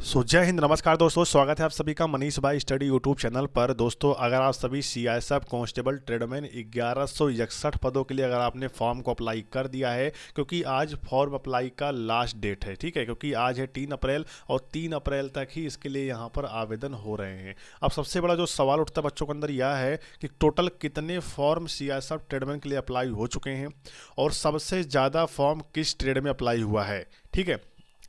जय हिंद, नमस्कार दोस्तों। स्वागत है आप सभी का मनीष भाई स्टडी यूट्यूब चैनल पर। दोस्तों, अगर आप सभी सीआईएसएफ कांस्टेबल ट्रेडमैन 1161 पदों के लिए अगर आपने फॉर्म को अप्लाई कर दिया है, क्योंकि आज फॉर्म अप्लाई का लास्ट डेट है, ठीक है, क्योंकि आज है 3 अप्रैल और 3 अप्रैल तक ही इसके लिए यहाँ पर आवेदन हो रहे हैं। अब सबसे बड़ा जो सवाल उठता है बच्चों के अंदर यह है कि टोटल कितने फॉर्म सीआईएसएफ ट्रेडमैन के लिए अप्लाई हो चुके हैं और सबसे ज़्यादा फॉर्म किस ट्रेड में अप्लाई हुआ है, ठीक है।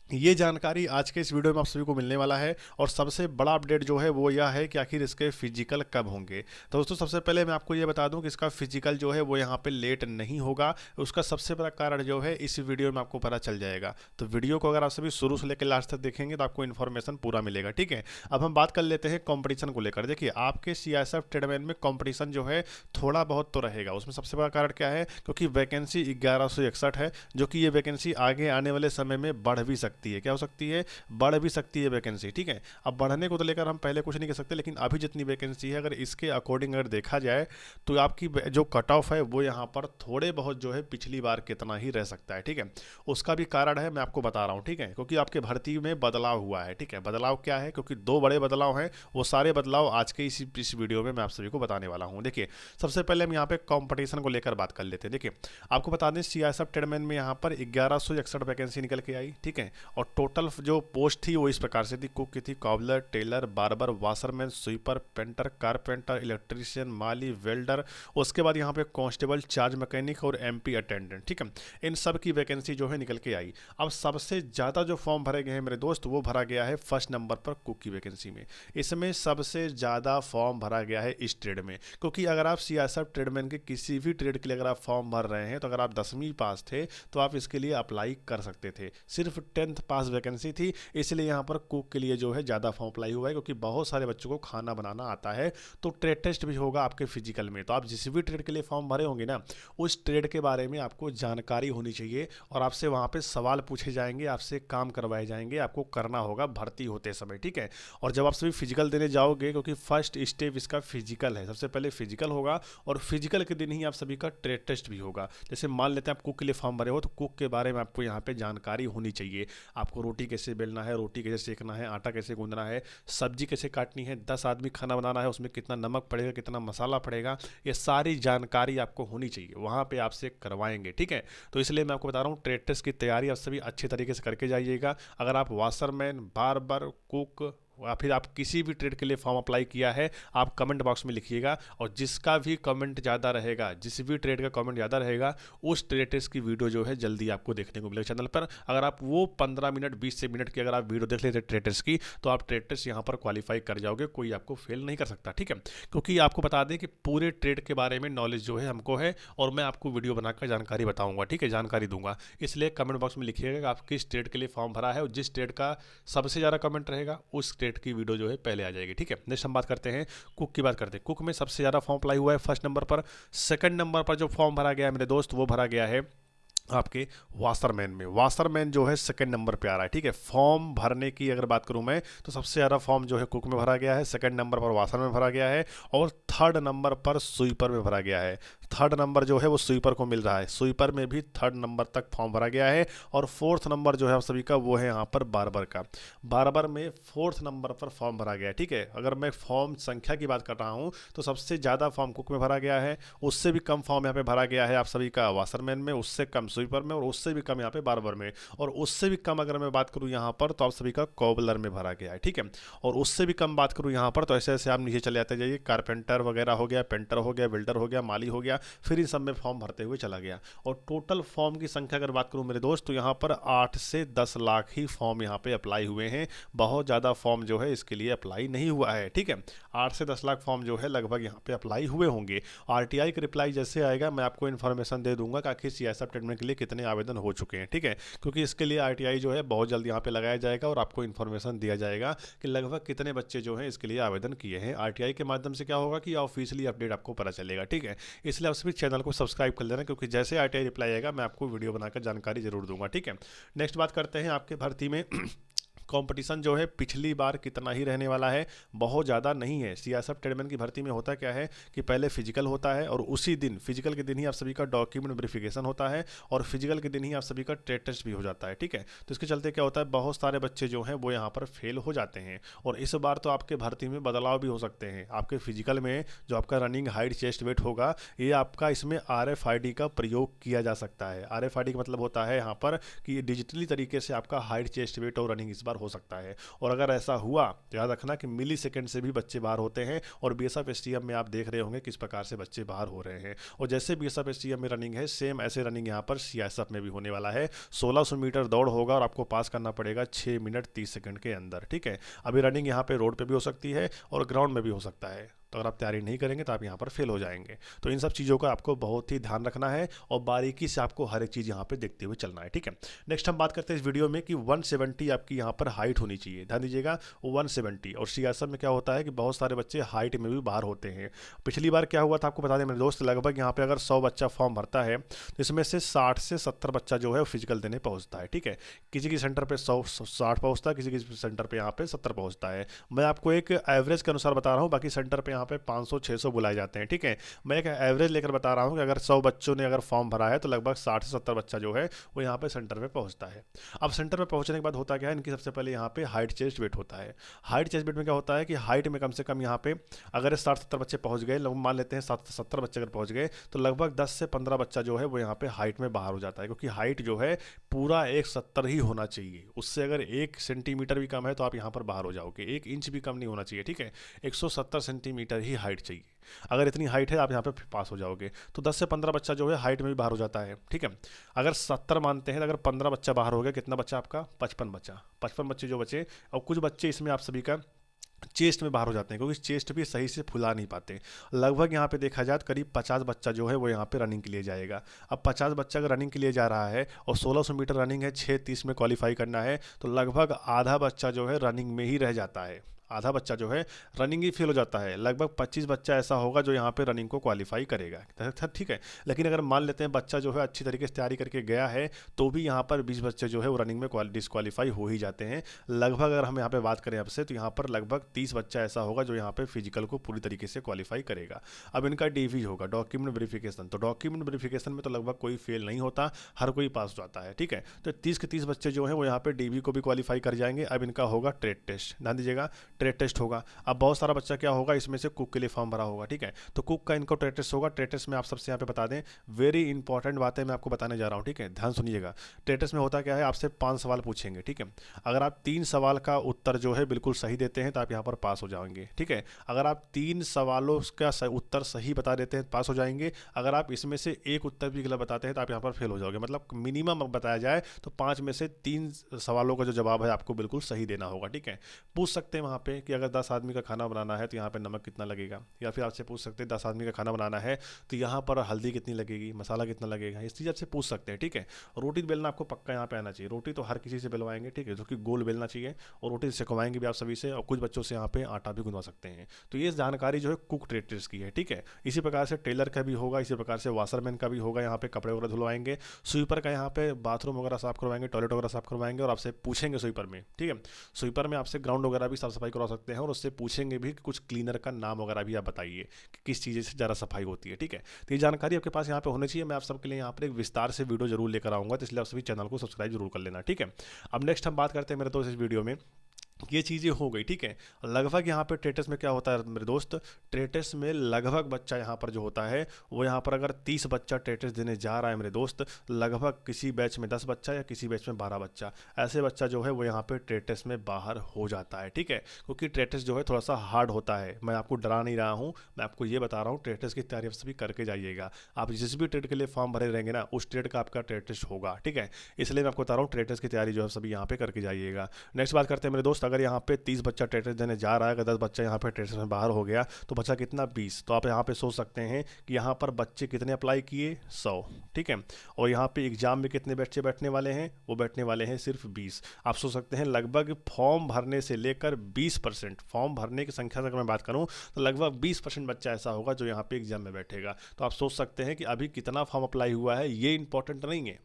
ये जानकारी आज के इस वीडियो में आप सभी को मिलने वाला है। और सबसे बड़ा अपडेट जो है वो यह है कि आखिर इसके फिजिकल कब होंगे। तो दोस्तों, सबसे पहले मैं आपको ये बता दूं कि इसका फिजिकल जो है वो यहाँ पे लेट नहीं होगा। उसका सबसे बड़ा कारण जो है इस वीडियो में आपको पता चल जाएगा। तो वीडियो को अगर आप सभी शुरू से लेकर लास्ट तक देखेंगे तो आपको इन्फॉर्मेशन पूरा मिलेगा, ठीक है। अब हम बात कर लेते हैं कॉम्पिटिशन को लेकर। देखिए, आपके सीआईएसएफ ट्रेडमैन में कॉम्पिटिशन जो है थोड़ा बहुत तो रहेगा। उसमें सबसे बड़ा कारण क्या है, क्योंकि वैकेंसी 1161 है, जो कि ये वैकेंसी आगे आने वाले समय में बढ़ भी सकती है। क्या हो सकती है? बढ़ भी सकती है वैकेंसी, ठीक है। अब बढ़ने को तो लेकर हम पहले कुछ नहीं कह सकते, लेकिन अभी जितनी वैकेंसी है अगर इसके अकॉर्डिंग अगर देखा जाए तो आपकी जो कट ऑफ है वो यहाँ पर थोड़े बहुत जो है पिछली बार कितना ही रह सकता है, ठीक है। उसका भी कारण है, मैं आपको बता रहा हूँ, ठीक है, क्योंकि आपके भर्ती में बदलाव हुआ है, ठीक है। बदलाव क्या है? क्योंकि 2 बड़े बदलाव हैं, वो सारे बदलाव आज के इस वीडियो में मैं आप सभी को बताने वाला हूँ। देखिए, सबसे पहले हम यहाँ पे कंपटीशन को लेकर बात कर लेते हैं। देखिए, आपको बता दें सीआईएसएफ ट्रेडमैन में यहाँ पर 1161 वैकेंसी निकल के आई, ठीक है। और टोटल जो पोस्ट थी वो इस प्रकार से थी। कुक की थी, cobbler, tailor, barber, washerman, sweeper, painter, carpenter, electrician, माली, वेल्डर। उसके बाद यहाँ पे कांस्टेबल, चार्ज मैकेनिक और एमपी अटेंडेंट, ठीक है। इन सब की वैकेंसी जो है निकल के आई। अब सबसे ज़्यादा जो फॉर्म भरे गए हैं मेरे दोस्त, वो भरा गया है फर्स्ट नंबर पर कुक की वैकेंसी में। इसमें सबसे ज़्यादा फॉर्म भरा गया है इस ट्रेड में, क्योंकि अगर आप सीआईएसएफ ट्रेडमैन के किसी भी ट्रेड के लिए अगर आप फॉर्म भर रहे हैं तो अगर आप 10वीं पास थे तो आप इसके लिए अप्लाई कर सकते थे। सिर्फ 10th पास वैकेंसी थी, इसलिए यहाँ पर कुक के लिए जो है ज़्यादा फॉर्म अप्लाई हुआ है, क्योंकि बहुत सारे बच्चों को खाना बनाना आता है। तो ट्रेड टेस्ट भी होगा आपके फिजिकल में, तो आप जिस भी ट्रेड के लिए फॉर्म भरे होंगे ना, उस ट्रेड के बारे में आपको जानकारी होनी चाहिए और आपसे वहाँ पे सवाल पूछे जाएंगे, आपसे काम करवाए जाएंगे, आपको करना होगा भर्ती होते समय, ठीक है। और जब आप सभी फिजिकल देने जाओगे, क्योंकि फर्स्ट स्टेप इसका फिजिकल है, सबसे पहले फिजिकल होगा और फिजिकल के दिन ही आप सभी का ट्रेड टेस्ट भी होगा। जैसे मान लेते हैं आप कुक के लिए फॉर्म भरे हो, तो कुक के बारे में आपको यहाँ पे जानकारी होनी चाहिए। आपको रोटी कैसे बेलना है, रोटी कैसे सेकना है, आटा कैसे गूंदना है, सब्जी कैसे काटनी है, 10 आदमी खाना बनाना है, उसमें कितना नमक पड़ेगा, कितना मसाला पड़ेगा, ये सारी जानकारी आपको होनी चाहिए। वहाँ पे आपसे करवाएंगे, ठीक है। तो इसलिए मैं आपको बता रहा हूँ, ट्रेड टेस्ट की तैयारी आप सभी अच्छे तरीके से करके जाइएगा। अगर आप वाशरमैन, बार्बर, कुक या फिर आप किसी भी ट्रेड के लिए फॉर्म अप्लाई किया है, आप कमेंट बॉक्स में लिखिएगा। और जिसका भी कमेंट ज़्यादा रहेगा, जिस भी ट्रेड का कमेंट ज़्यादा रहेगा, उस ट्रेड टेस्ट की वीडियो जो है जल्दी आपको देखने को मिलेगा चैनल पर। अगर आप वो 15 मिनट 20 से मिनट की अगर आप वीडियो देख लेते ट्रेड टेस्ट की, तो आप ट्रेड टेस्ट यहाँ पर क्वालिफाई कर जाओगे, कोई आपको फेल नहीं कर सकता, ठीक है। क्योंकि आपको बता दें कि पूरे ट्रेड के बारे में नॉलेज जो है हमको है, और मैं आपको वीडियो बनाकर जानकारी बताऊँगा, ठीक है, जानकारी दूंगा। इसलिए कमेंट बॉक्स में लिखिएगा कि आप किस ट्रेड के लिए फॉर्म भरा है, और जिस ट्रेड का सबसे ज़्यादा कमेंट रहेगा उस ट्रेड की वीडियो जो है पहले आ जाएगी, ठीक है। नेक्स्ट हम बात करते हैं कुक की। बात करते हैं कुक में सबसे ज़्यादा फॉर्म अप्लाई हुआ है फर्स्ट नंबर पर। सेकंड नंबर पर जो फॉर्म भरा गया है मेरे दोस्त, वो भरा गया है आपके वाशरमैन में। वाशरमैन जो है सेकंड नंबर पे आ रहा है, ठीक है। फॉर्म भरने की अगर बात करूं मैं, तो सबसे ज़्यादा फॉर्म जो है कुक में भरा गया है, सेकंड नंबर पर वाशरमैन में भरा गया है, और थर्ड नंबर पर स्वीपर में भरा गया है। थर्ड नंबर जो है वो स्वीपर को मिल रहा है, स्वीपर में भी थर्ड नंबर तक फॉर्म भरा गया है। और फोर्थ नंबर जो है आप सभी का वो है यहाँ पर बार्बर का। बार्बर में फोर्थ नंबर पर फॉर्म भरा गया है, ठीक है। अगर मैं फॉर्म संख्या की बात कर रहा हूँ तो सबसे ज़्यादा फॉर्म कुक में भरा गया है, उससे भी कम फॉर्म यहाँ पे भरा गया है आप सभी का वाशरमैन में, उससे कम स्वीपर में, और उससे भी कम यहाँ पे बार्बर में, और उससे भी कम अगर मैं बात करूँ यहाँ पर तो आप सभी का कॉबलर में भरा गया है, ठीक है। और उससे भी कम बात करूँ यहाँ पर तो ऐसे ऐसे आप नीचे चले जाते जाइए, कारपेंटर वगैरह हो गया, पेंटर हो गया, बिल्डर हो गया, माली हो गया, फिर इन सब में फॉर्म भरते हुए चला गया। और टोटल फॉर्म की संख्या अगर बात करूँ मेरे दोस्त, तो यहाँ पर 8 से 10 लाख ही फॉर्म यहाँ पे अप्लाई हुए हैं। बहुत ज़्यादा फॉर्म जो है इसके लिए अप्लाई नहीं हुआ है, ठीक है। 8 से 10 लाख फॉर्म जो है लगभग यहाँ पे अप्लाई हुए होंगे। आरटीआई का रिप्लाई जैसे आएगा मैं आपको इन्फॉर्मेशन दे दूंगा कि आखिर सीआईएसएफ ट्रेडमैन के लिए कितने आवेदन हो चुके हैं, ठीक है। क्योंकि इसके लिए आरटीआई जो है बहुत जल्द यहाँ पे लगाया जाएगा और आपको इन्फॉर्मेशन दिया जाएगा कि लगभग कितने बच्चे जो हैं इसके लिए आवेदन किए हैं। आरटीआई के माध्यम से क्या होगा कि ऑफिशियली अपडेट आपको पता चलेगा, ठीक है। इसलिए आप सभी चैनल को सब्सक्राइब कर लेना, क्योंकि जैसे आरटीआई रिप्लाई आएगा मैं आपको वीडियो बनाकर जानकारी जरूर दूंगा, ठीक है। नेक्स्ट बात करते हैं आपके भर्ती में कंपटीशन जो है पिछली बार कितना ही रहने वाला है, बहुत ज़्यादा नहीं है। सीआईएसएफ ट्रेडमैन की भर्ती में होता क्या है कि पहले फिजिकल होता है और उसी दिन फिजिकल के दिन ही आप सभी का डॉक्यूमेंट वेरिफिकेशन होता है और फिजिकल के दिन ही आप सभी का ट्रेड टेस्ट भी हो जाता है, ठीक है। तो इसके चलते क्या होता है, बहुत सारे बच्चे जो हैं वो यहाँ पर फेल हो जाते हैं। और इस बार तो आपके भर्ती में बदलाव भी हो सकते हैं। आपके फिजिकल में जो आपका रनिंग हाइट चेस्ट वेट होगा, ये आपका इसमें RFID का प्रयोग किया जा सकता है। RFID का मतलब होता है यहाँ पर कि डिजिटली तरीके से आपका हाइट चेस्ट वेट और रनिंग इस बार हो सकता है। और अगर ऐसा हुआ तो याद रखना कि मिली सेकेंड से भी बच्चे बाहर होते हैं। और BSF STF में आप देख रहे होंगे किस प्रकार से बच्चे बाहर हो रहे हैं। और जैसे BSF STF में रनिंग है, सेम ऐसे रनिंग यहाँ पर CISF में भी होने वाला है। 1600 मीटर दौड़ होगा और आपको पास करना पड़ेगा 6 मिनट 30 सेकंड के अंदर, ठीक है। अभी रनिंग यहाँ पे रोड पे भी हो सकती है और ग्राउंड में भी हो सकता है। तो अगर आप तैयारी नहीं करेंगे तो आप यहाँ पर फेल हो जाएंगे। तो इन सब चीज़ों का आपको बहुत ही ध्यान रखना है और बारीकी से आपको हर एक चीज़ यहाँ पे देखते हुए चलना है, ठीक है। नेक्स्ट हम बात करते हैं इस वीडियो में कि 170 आपकी यहाँ पर हाइट होनी चाहिए। ध्यान दीजिएगा 170। और सीआईएसएफ में क्या होता है कि बहुत सारे बच्चे हाइट में भी बाहर होते हैं। पिछली बार क्या हुआ था आपको बता दें मेरे दोस्त, लगभग यहाँ पर अगर 100 बच्चा फॉर्म भरता है तो इसमें से 60 से 70 बच्चा जो है फिजिकल देने पहुँचता है, ठीक है। किसी की सेंटर पर 160 पहुँचता है, किसी की सेंटर पर यहाँ पर 70 पहुँचता है। मैं आपको एक एवरेज के अनुसार बता रहा हूँ, बाकी सेंटर पर यहाँ पे 500-600 बुलाए जाते हैं, ठीक है। मैं एक एवरेज लेकर बता रहा हूँ कि अगर 100 बच्चों ने अगर फॉर्म भरा है तो लगभग 60 से 70 बच्चा जो है वो यहाँ पे सेंटर पे पहुँचता है। अब सेंटर पे पहुँचने के बाद होता क्या है, इनकी सबसे पहले यहाँ पे हाइट चेस्ट वेट होता है। हाइट चेस्ट वेट में क्या होता है कि हाइट में कम से कम यहाँ पे अगर 60-70 बच्चे पहुँच गए, लोग मान लेते हैं 70 बच्चे अगर पहुँच गए तो लगभग 10 से 15 बच्चा जो है वो यहाँ पे हाइट में बाहर हो जाता है। क्योंकि हाइट जो है पूरा 170 ही होना चाहिए। उससे अगर 1 सेंटीमीटर भी कम है तो आप यहाँ पर बाहर हो जाओगे। 1 इंच भी कम नहीं होना चाहिए, ठीक है। 170 सेंटीमीटर ही हाइट चाहिए। अगर इतनी हाइट है आप यहाँ पे पास हो जाओगे। तो 10 से 15 बच्चा जो है हाइट में भी बाहर हो जाता है, ठीक है। अगर 70 मानते हैं तो अगर 15 बच्चा बाहर हो गया, कितना बच्चा आपका 55 बच्चा। 55 बच्चे जो बचे, और कुछ बच्चे इसमें आप सभी का चेस्ट में बाहर हो जाते हैं क्योंकि चेस्ट भी सही से फुला नहीं पाते। लगभग यहाँ पे देखा जाए तो करीब 50 बच्चा जो है वो यहाँ पे रनिंग के लिए जाएगा। अब 50 बच्चा अगर रनिंग के लिए जा रहा है और 1600 मीटर रनिंग है, 6:30 में क्वालिफाई करना है, तो लगभग आधा बच्चा जो है रनिंग में ही रह जाता है। आधा बच्चा जो है रनिंग ही फेल हो जाता है। लगभग 25 बच्चा ऐसा होगा जो यहाँ पे रनिंग को क्वालिफाई करेगा, ठीक है। लेकिन अगर मान लेते हैं बच्चा जो है अच्छी तरीके से तैयारी करके गया है तो भी यहाँ पर 20 बच्चे जो है वो रनिंग में डिस्क्वालीफाई हो ही जाते हैं। लगभग अगर हम यहाँ पे बात करें आपसे तो यहाँ पर लगभग 30 बच्चा ऐसा होगा जो यहाँ पे फिजिकल को पूरी तरीके से क्वालिफाई करेगा। अब इनका DV होगा, डॉक्यूमेंट वेरिफिकेशन। तो डॉक्यूमेंट वेरिफिकेशन में तो लगभग कोई फेल नहीं होता, हर कोई पास हो जाता है, ठीक है। तो 30 के 30 बच्चे जो हैं वो यहाँ पे DV को भी क्वालिफाई कर जाएंगे। अब इनका होगा ट्रेड टेस्ट। ध्यान दीजिएगा ट्रेड टेस्ट होगा। अब बहुत सारा बच्चा क्या होगा, इसमें से कुक के लिए फॉर्म भरा होगा, ठीक है। तो कुक का इनको ट्रेड टेस्ट होगा। ट्रेड टेस्ट में आप सबसे यहाँ पे बता दें, वेरी इंपॉर्टेंट बातें मैं आपको बताने जा रहा हूँ, ठीक है। ध्यान सुनिएगा। ट्रेड टेस्ट में होता क्या है, आपसे 5 सवाल पूछेंगे, ठीक है। अगर आप 3 सवाल का उत्तर जो है बिल्कुल सही देते हैं तो आप यहाँ पर पास हो जाएंगे, ठीक है। अगर आप 3 सवालों का उत्तर सही बता देते हैं पास हो जाएंगे। अगर आप इसमें से एक उत्तर भी गलत बताते हैं तो आप यहाँ पर फेल हो जाओगे। मतलब मिनिमम बताया जाए तो 5 में से 3 सवालों का जो जवाब है आपको बिल्कुल सही देना होगा, ठीक है। पूछ सकते हैं वहाँ पे कि अगर 10 आदमी का खाना बनाना है तो यहाँ पे नमक कितना लगेगा, या फिर आपसे पूछ सकते हैं 10 आदमी का खाना बनाना है तो यहाँ पर हल्दी कितनी लगेगी, मसाला कितना लगेगा, इस चीज़ आपसे पूछ सकते हैं, ठीक है। रोटी बेलना आपको पक्का यहाँ पे आना चाहिए। रोटी तो हर किसी से बेलवाएंगे, ठीक है, जो कि गोल बेलना चाहिए। और रोटी सिखवाएंगे भी आप सभी से, और कुछ बच्चों से यहाँ पे आटा भी गुनवा सकते हैं। तो ये जानकारी जो है कुक ट्रेडर्स की है, ठीक है। इसी प्रकार से टेलर का भी होगा, इसी प्रकार से वाशरमैन का भी होगा। यहाँ पे कपड़े वगैरह धुलवाएंगे। स्वीपर का यहाँ पे बाथरूम वगैरह साफ करवाएंगे, टॉयलेट वगैरह साफ करवाएंगे और आपसे पूछेंगे स्वीपर में, ठीक है। स्वीपर में आपसे ग्राउंड वगैरह भी साफ सफाई करवा सकते हैं और उससे पूछेंगे भी कि कुछ क्लीनर का नाम वगैरह भी आप बताइए कि किस चीज़ से ज़्यादा सफाई होती है, ठीक है। तो ये जानकारी आपके पास यहाँ पे होनी चाहिए। मैं आप सबके लिए यहाँ पर एक विस्तार से वीडियो जरूर लेकर आऊँगा, तो इसलिए आप सभी चैनल को सब्सक्राइब जरूर कर लेना, ठीक है। अब नेक्स्ट हम बात करते हैं मेरे दोस्त इस वीडियो में, ये चीज़ें हो गई, ठीक है। लगभग यहाँ पे ट्रेटेस में क्या होता है मेरे दोस्त, ट्रेटेस में लगभग बच्चा यहाँ पर जो होता है वो यहाँ पर अगर 30 बच्चा ट्रेटेस देने जा रहा है मेरे दोस्त, लगभग किसी बैच में 10 बच्चा या किसी बैच में 12 बच्चा ऐसे बच्चा जो है वो यहाँ पे ट्रेटेस में बाहर हो जाता है, ठीक है। क्योंकि ट्रेटेस जो है थोड़ा सा हार्ड होता है। मैं आपको डरा नहीं रहा हूँ, मैं आपको ये बता रहा हूँ ट्रेटेस की तैयारी सभी करके जाइएगा। आप जिस भी ट्रेड के लिए फॉर्म भरे रहेंगे ना, उस ट्रेड का आपका ट्रेड टेस्ट होगा, ठीक है। इसलिए मैं आपको बता रहा हूँ ट्रेटेस की तैयारी जो है सभी यहाँ पे करके जाइएगा। नेक्स्ट बात करते हैं मेरे दोस्त, अगर यहाँ पे 30 बच्चा ट्रेटेस देने जा रहा है, अगर 10 बच्चा यहाँ पे ट्रेटेस में बाहर हो गया तो बच्चा कितना 20। तो आप यहाँ पे सोच सकते हैं कि यहाँ पर बच्चे कितने अप्लाई किए 100, ठीक है। और यहाँ पे एग्जाम में कितने बच्चे बैठने वाले हैं, वो बैठने वाले हैं सिर्फ 20। आप सोच सकते हैं लगभग फॉर्म भरने से लेकर 20%, फॉर्म भरने की संख्या से अगर मैं बात करूँ तो लगभग 20% बच्चा ऐसा होगा जो यहाँ पे एग्जाम में बैठेगा। तो आप सोच सकते हैं कि अभी कितना फॉर्म अप्लाई हुआ है। ये इंपॉर्टेंट नहीं है,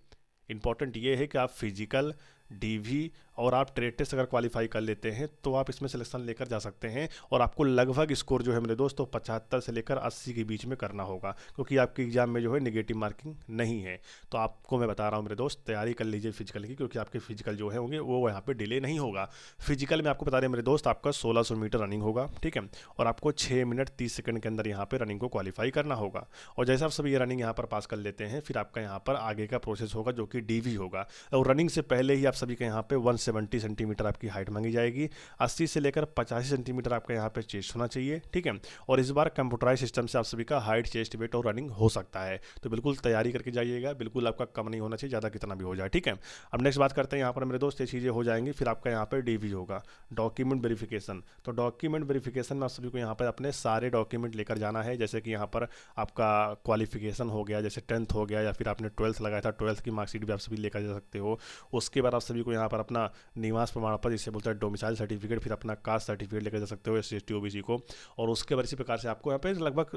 इंपॉर्टेंट ये है कि आप फिजिकल डीवी और आप ट्रेड टेस्ट अगर क्वालिफाई कर लेते हैं तो आप इसमें सिलेक्शन लेकर जा सकते हैं। और आपको लगभग स्कोर जो है मेरे दोस्तों 75 से लेकर 80 के बीच में करना होगा, क्योंकि आपके एग्जाम में जो है नेगेटिव मार्किंग नहीं है। तो आपको मैं बता रहा हूँ मेरे दोस्त, तैयारी कर लीजिए फिजिकल की, क्योंकि आपके फिजिकल जो है होंगे वो यहाँ पे डिले नहीं होगा। फिजिकल में आपको बता दें मेरे दोस्त, आपका 1600 मीटर रनिंग होगा, ठीक है, और आपको 6 मिनट 30 सेकंड के अंदर यहाँ पे रनिंग को क्वालिफाई करना होगा। और जैसे आप सभी ये रनिंग यहाँ पर पास कर लेते हैं, फिर आपका यहाँ पर आगे का प्रोसेस होगा जो कि डीवी होगा। और रनिंग से पहले ही आप सभी के यहाँ पे 170 सेंटीमीटर आपकी हाइट मांगी जाएगी, 80 से लेकर 85 सेंटीमीटर आपका यहाँ पे चेस्ट होना चाहिए, ठीक है। और इस बार कंप्यूटराइज सिस्टम से आप सभी का हाइट, चेस्ट, वेट और रनिंग हो सकता है। तो बिल्कुल तैयारी करके जाइएगा, बिल्कुल आपका कम नहीं होना चाहिए, ज़्यादा कितना भी हो जाए, ठीक है। अब नेक्स्ट बात करते हैं यहाँ पर मेरे दोस्त, ये चीज़ें हो जाएंगी, फिर आपका यहाँ पर डीवी होगा, डॉक्यूमेंट वेरिफिकेशन। तो डॉक्यूमेंट वेरिफिकेशन में आप सभी को यहाँ पर अपने सारे डॉक्यूमेंट लेकर जाना है, जैसे कि यहाँ पर आपका क्वालिफिकेशन हो गया, जैसे 10th हो गया, या फिर आपने 12th लगाया था 12th की मार्कशीट भी आप सभी लेकर जा सकते हो। उसके बाद आप सभी को यहाँ पर अपना निवास प्रमाण पत्र, जिसे बोलते हैं डोमिसाइल सर्टिफिकेट, फिर अपना कास्ट सर्टिफिकेट लेकर जा सकते हो, SC/ST OBC को। और उसके बाद इसी प्रकार से आपको यहाँ पे लगभग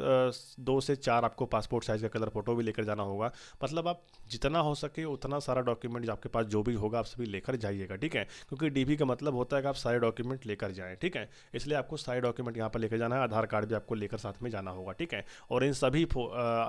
2 से 4 आपको पासपोर्ट साइज का कलर फोटो भी लेकर जाना होगा। मतलब आप जितना हो सके उतना सारा डॉक्यूमेंट आपके पास जो भी होगा आप सभी लेकर जाइएगा, ठीक है, क्योंकि डीवी का मतलब होता है कि आप सारे डॉक्यूमेंट लेकर जाएं, ठीक है। इसलिए आपको सारे डॉक्यूमेंट यहाँ पर लेकर जाना है, आधार कार्ड भी आपको लेकर साथ में जाना होगा, ठीक है। और इन सभी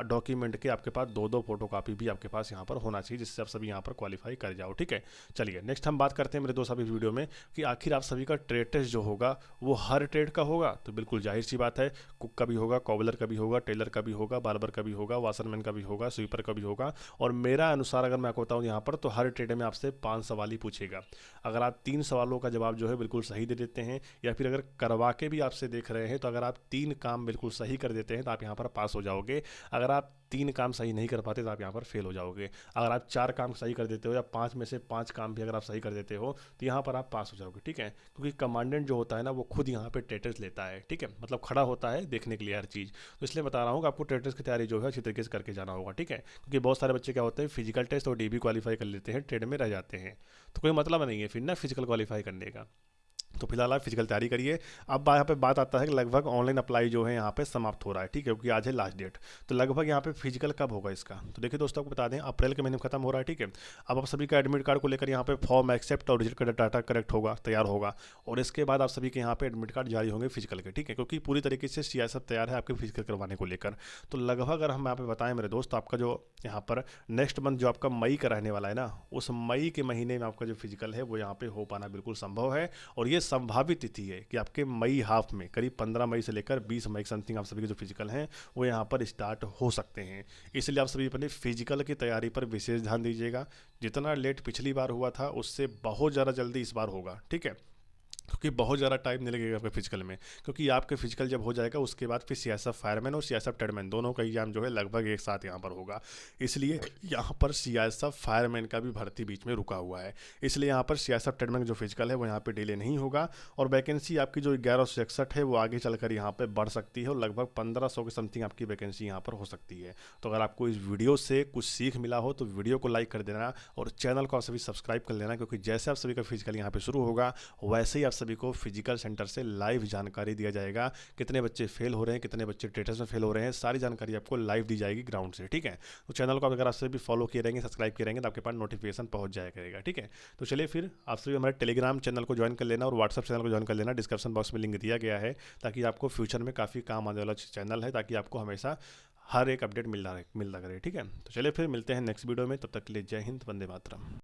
डॉक्यूमेंट के आपके पास 2-2 फोटो कापी भी आपके पास यहाँ पर होना चाहिए, जिससे आप सभी यहाँ पर क्वालिफाई कर जाओ, ठीक है। चलिए नेक्स्ट हम बात करते हैं मेरे दोस्त अभी वीडियो में कि आखिर आप सभी का ट्रेड टेस्ट जो होगा वो हर ट्रेड का होगा। तो बिल्कुल जाहिर सी बात है, कुक का भी होगा, कॉबलर का भी होगा, टेलर का भी होगा, बार्बर का भी होगा, वाशरमैन का भी होगा, स्वीपर का भी होगा। और मेरा अनुसार अगर मैं आपको बताऊँ यहाँ पर, तो हर ट्रेड में आपसे 5 सवाल ही पूछेगा। अगर आप 3 सवालों का जवाब जो है बिल्कुल सही दे देते हैं, या फिर अगर करवा के भी आपसे देख रहे हैं, तो अगर आप 3 काम बिल्कुल सही कर देते हैं तो आप यहाँ पर पास हो जाओगे। अगर आप 3 काम सही नहीं कर पाते तो आप यहाँ पर फेल हो जाओगे। अगर आप 4 काम सही कर देते हो, या 5 में से 5 काम भी अगर आप सही कर देते हो, तो यहाँ पर आप पास हो जाओगे, ठीक है। क्योंकि कमांडेंट जो होता है ना, वो खुद यहाँ पे टेस्ट लेता है, ठीक है, मतलब खड़ा होता है देखने के लिए हर चीज़। तो इसलिए बता रहा हूँ कि आपको टेस्ट की तैयारी जो है अच्छी तरीके से करके जाना होगा, ठीक है। क्योंकि बहुत सारे बच्चे क्या होते हैं, फिजिकल टेस्ट और डीबी क्वालिफाई कर लेते हैं, ट्रेड में रह जाते हैं, तो कोई मतलब नहीं है फिर ना फिजिकल क्वालिफाई करने का। तो फिलहाल आप फिजिकल तैयारी करिए। अब यहाँ पे बात आता है कि लगभग ऑनलाइन अप्लाई जो है यहाँ पे समाप्त हो रहा है, ठीक है, क्योंकि आज है लास्ट डेट। तो लगभग यहाँ पे फिजिकल कब होगा इसका, तो देखिए दोस्तों आपको बता दें, अप्रैल के महीने में खत्म हो रहा है, ठीक है। अब आप सभी का एडमिट कार्ड को लेकर यहाँ पे फॉर्म एक्सेप्ट और रिजल्ट का डाटा करेक्ट होगा, तैयार होगा। और इसके बाद आप सभी के यहाँ पे एडमिट कार्ड जारी होंगे फिजिकल के, ठीक है, क्योंकि पूरी तरीके से CI तैयार है आपके फिजिकल करवाने को लेकर। तो लगभग अगर हम यहाँ पे बताएं मेरे दोस्त, आपका जो यहाँ पर नेक्स्ट मंथ जो आपका मई का रहने वाला है ना, उस मई के महीने में आपका जो फिजिकल है वो यहाँ पे हो पाना बिल्कुल संभव है। और ये संभावित तिथि है कि आपके मई हाफ में, करीब 15 मई से लेकर 20 मई समथिंग आप सभी के जो फिजिकल हैं वो यहाँ पर स्टार्ट हो सकते हैं। इसलिए आप सभी अपने फिजिकल की तैयारी पर विशेष ध्यान दीजिएगा। जितना लेट पिछली बार हुआ था उससे बहुत ज़्यादा जल्दी इस बार होगा, ठीक है, क्योंकि बहुत ज़्यादा टाइम नहीं लगेगा आपके फिजिकल में। क्योंकि आपके फिजिकल जब हो जाएगा उसके बाद फिर CSF फायरमैन और CSF ट्रेडमैन दोनों का एग्जाम जो है लगभग एक साथ यहाँ पर होगा। इसलिए यहाँ पर CSF फायरमैन का भी भर्ती बीच में रुका हुआ है। इसलिए यहाँ पर CSF ट्रेडमैन जो फिजिकल है वो यहाँ पर डिले नहीं होगा। और वैकेंसी आपकी जो 1161 है वो आगे चलकर यहाँ पर बढ़ सकती है, और लगभग 1500 के समथिंग आपकी वैकेंसी यहाँ पर हो सकती है। तो अगर आपको इस वीडियो से कुछ सीख मिला हो तो वीडियो को लाइक कर देना और चैनल को आप सभी सब्सक्राइब कर लेना, क्योंकि जैसे आप सभी का फिजिकल यहाँ पर शुरू होगा वैसे ही आप सभी को फिजिकल सेंटर से लाइव जानकारी दिया जाएगा। कितने बच्चे फेल हो रहे हैं, कितने बच्चे टेस्ट में फेल हो रहे हैं, सारी जानकारी आपको लाइव दी जाएगी ग्राउंड से, ठीक है। तो चैनल को अगर आप सभी फॉलो किए रहेंगे, सब्सक्राइब किए रहेंगे, तो आपके पास नोटिफिकेशन पहुंच जाया करेगा, ठीक है। तो चलिए फिर आप सभी हमारे टेलीग्राम चैनल को ज्वाइन कर लेना और व्हाट्सअप चैनल को ज्वाइन कर लेना। डिस्क्रिप्शन बॉक्स में लिंक दिया गया है, ताकि आपको फ्यूचर में काफ़ी काम आने वाला चैनल है, ताकि आपको हमेशा हर एक अपडेट मिलता करे, ठीक है। तो चलिए फिर मिलते हैं नेक्स्ट वीडियो में, तब तक के लिए जय हिंद, वंदे मातरम।